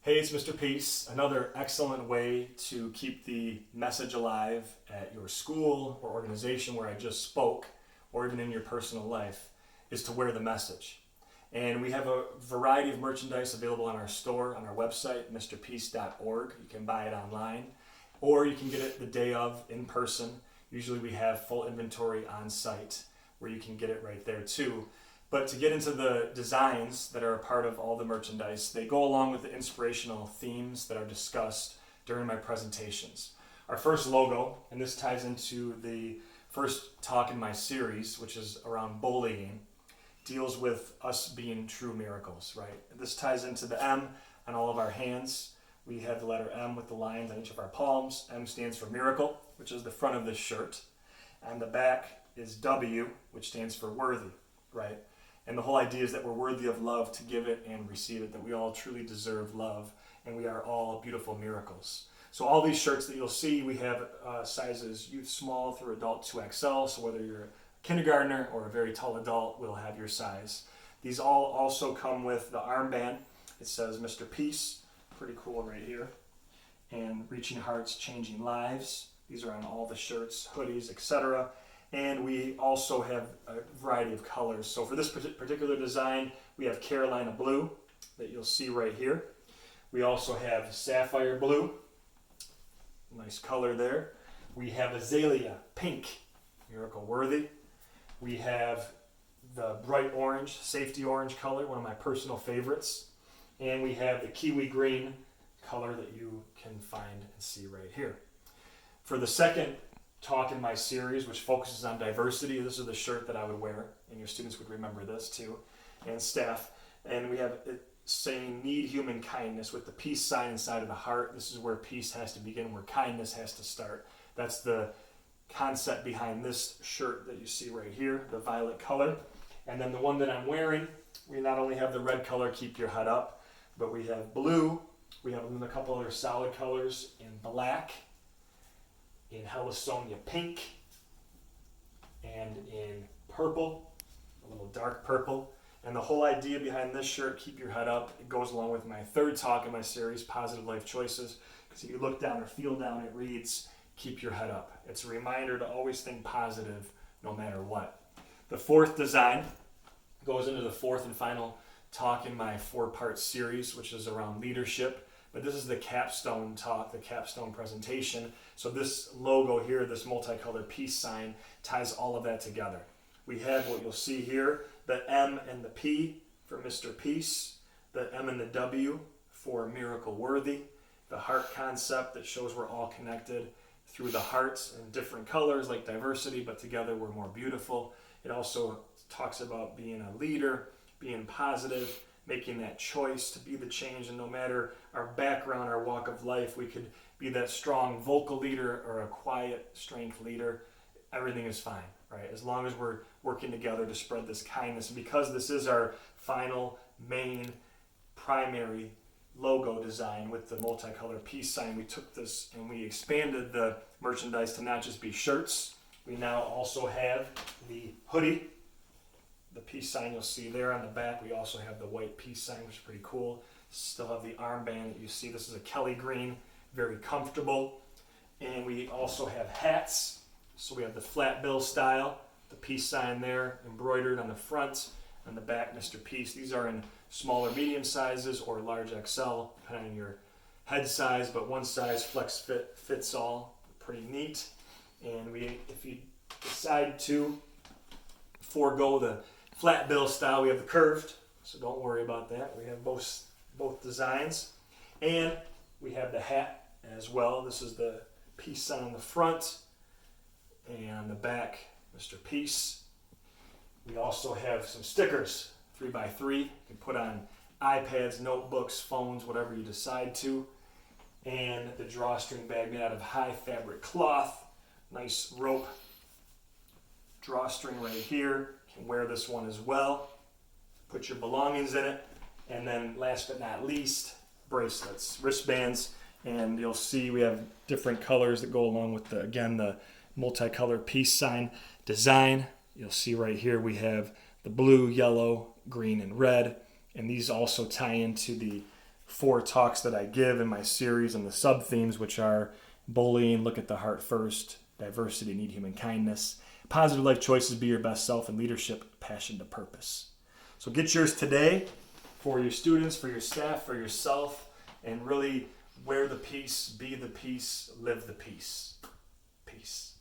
Hey, it's Mr. Peace. Another excellent way to keep the message alive at your school or organization where I just spoke, or even in your personal life, is to wear the message. And we have a variety of merchandise available on our store, on our website, mrpeace.org. You can buy it online, or you can get it the day of in person. Usually we have full inventory on site where you can get it right there too. But to get into the designs that are a part of all the merchandise, they go along with the inspirational themes that are discussed during my presentations. Our first logo, and this ties into the first talk in my series, which is around bullying, deals with us being true miracles, right? This ties into the M on all of our hands. We have the letter M with the lines on each of our palms. M stands for miracle, which is the front of this shirt. And the back is W, which stands for worthy, right? And the whole idea is that we're worthy of love to give it and receive it, that we all truly deserve love, and we are all beautiful miracles. So all these shirts that you'll see, we have sizes youth small through adult 2XL, so whether you're a kindergartner or a very tall adult, we'll have your size. These all also come with the armband. It says Mr. Peace, pretty cool right here, and Reaching Hearts, Changing Lives. These are on all the shirts, hoodies, etc. And we also have a variety of colors. So for this particular design, we have Carolina blue that you'll see right here. We also have sapphire blue, nice color there. We have azalea pink, miracle worthy. We have the bright orange, safety orange color, one of my personal favorites. And we have the kiwi green color that you can find and see right here. For the second talk in my series, which focuses on diversity, this is the shirt that I would wear, and your students would remember this too, and staff. And we have it saying, need human kindness, with the peace sign inside of the heart. This is where peace has to begin, where kindness has to start. That's the concept behind this shirt that you see right here, the violet color. And then the one that I'm wearing, we not only have the red color, keep your head up, but we have blue, we have a couple other solid colors in black, in Hellisonia pink, and in purple, a little dark purple. And the whole idea behind this shirt, keep your head up, it goes along with my third talk in my series, Positive Life Choices, because if you look down or feel down, it reads, keep your head up. It's a reminder to always think positive no matter what. The fourth design goes into the fourth and final talk in my four-part series, which is around leadership. But this is the capstone talk, the capstone presentation. So this logo here, this multicolored peace sign, ties all of that together. We have what you'll see here, the M and the P for Mr. Peace, the M and the W for Miracle Worthy, the heart concept that shows we're all connected through the hearts in different colors like diversity, but together we're more beautiful. It also talks about being a leader, being positive, making that choice to be the change, and no matter our background, our walk of life, we could be that strong vocal leader or a quiet strength leader. Everything is fine, right? As long as we're working together to spread this kindness. And because this is our final, main, primary logo design with the multicolored peace sign, we took this and we expanded the merchandise to not just be shirts. We now also have the hoodie. The peace sign you'll see there on the back. We also have the white peace sign, which is pretty cool. Still have the armband that you see. This is a Kelly green, very comfortable. And we also have hats. So we have the flat bill style, the peace sign there embroidered on the front, on the back, Mr. Peace. These are in smaller, medium sizes or large XL, depending on your head size, but one size flex fits all. Pretty neat. And if you decide to forego the flat bill style, we have the curved, so don't worry about that. We have both designs. And we have the hat as well. This is the peace sign on the front, and on the back, Mr. Peace. We also have some stickers, 3x3. You can put on iPads, notebooks, phones, whatever you decide to. And the drawstring bag made out of high fabric cloth. Nice rope drawstring right here. Can wear this one as well. Put your belongings in it. And then last but not least, bracelets, wristbands. And you'll see we have different colors that go along with the multicolored peace sign design. You'll see right here we have the blue, yellow, green, and red. And these also tie into the 4 talks that I give in my series and the sub themes, which are bullying, look at the heart first, diversity, need human kindness, positive life choices, be your best self, and leadership, passion to purpose. So get yours today for your students, for your staff, for yourself, and really wear the peace, be the peace, live the peace. Peace.